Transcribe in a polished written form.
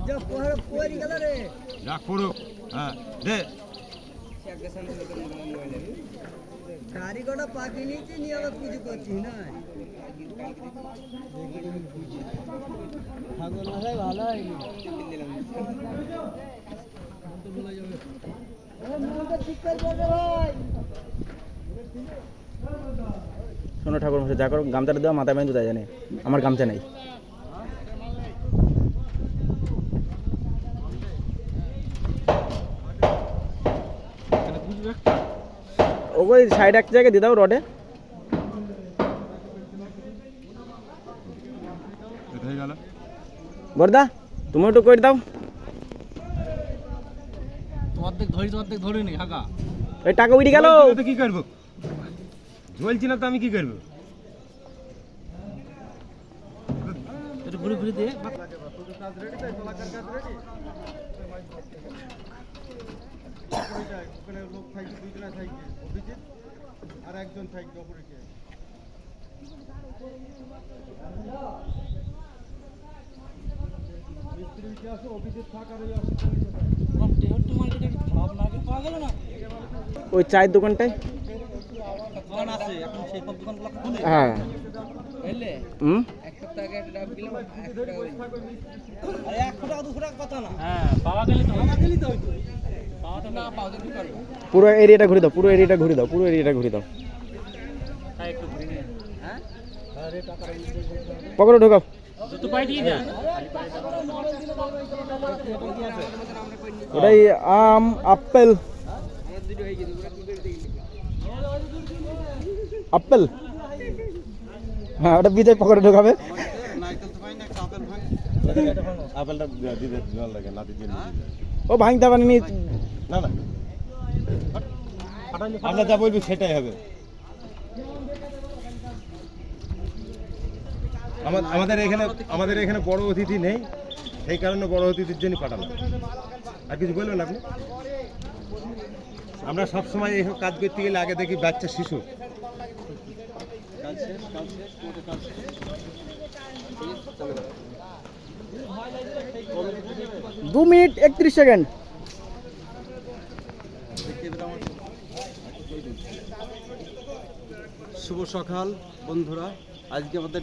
যা করুক, হ্যাঁ দে। কারিগরটা পাখি নিয়েছি নিয়ে আবার পুজো করছি না ঠাকুর মশাই ভালো হয়নি শোনো ঠাকুর মশাই, যা করো গামছাটা দেওয়া মাথায় বাঁধতে তাই জানে, আমার গামছা নেই। ওই সাইড এক জায়গায় দিয়ে দাও রডে। হয়ে গেল। বর্দা তুমি একটু করে দাও। অর্ধেক ধরিনি হাঁকা ওই টাকা উঠে গেল। কি করবো, জ্বলছি না তো আমি কি করবো? একটু ঘুরে ঘুরে দিয়ে লোক থাকবে, দুইজনা থাকবে, অভিজিৎ আর একজন থাকবে অপরিচয়। মিস্ত্রি আছে, অভিজিৎ থাকার ওই ওই চায়ের দোকানটায় দোকান আছে এখন সেই সব দোকানগুলো খুলে হ্যাঁ বুঝলে হুম এক সপ্তাহ আগে একটা ডাব দিলাম 100 টাকা আরে 100 টাকা 200 টাকা কথা না হ্যাঁ পাওয়া গেলে তো হইতো পাওয়া তো না পাওয়া যেতে পারবে পুরো এরিয়াটা ঘুরে দাও, পুরো এরিয়াটা ঘুরে দাও, পুরো এরিয়াটা ঘুরে দাও। তাই একটু ঘুরে নিয়ে হ্যাঁ আরে টাকা পকেটে ঢোকাও। তো পাই দিয়ে যা ওটাই আম আপেল আপেল, হ্যাঁ ওটা বিজয় পকেটে ঢোকাবে। আপেলটা দিতে জল লাগে না দিতে ও ভাঙতে পারেনি না না, আমরা যা বলবি সেটাই হবে। আমাদের এখানে বড় অতিথি নেই, সেই কারণে বড় অতিথির জন্য পাঠালাম। আর কিছু বলবেন আপনি? আমরা সব সময় এইসব কাজ করতে গেলে আগে দেখি বাচ্চা শিশু। 2 মিনিট 31 সেকেন্ড। শুভ সকাল বন্ধুরা, আজকে আমাদের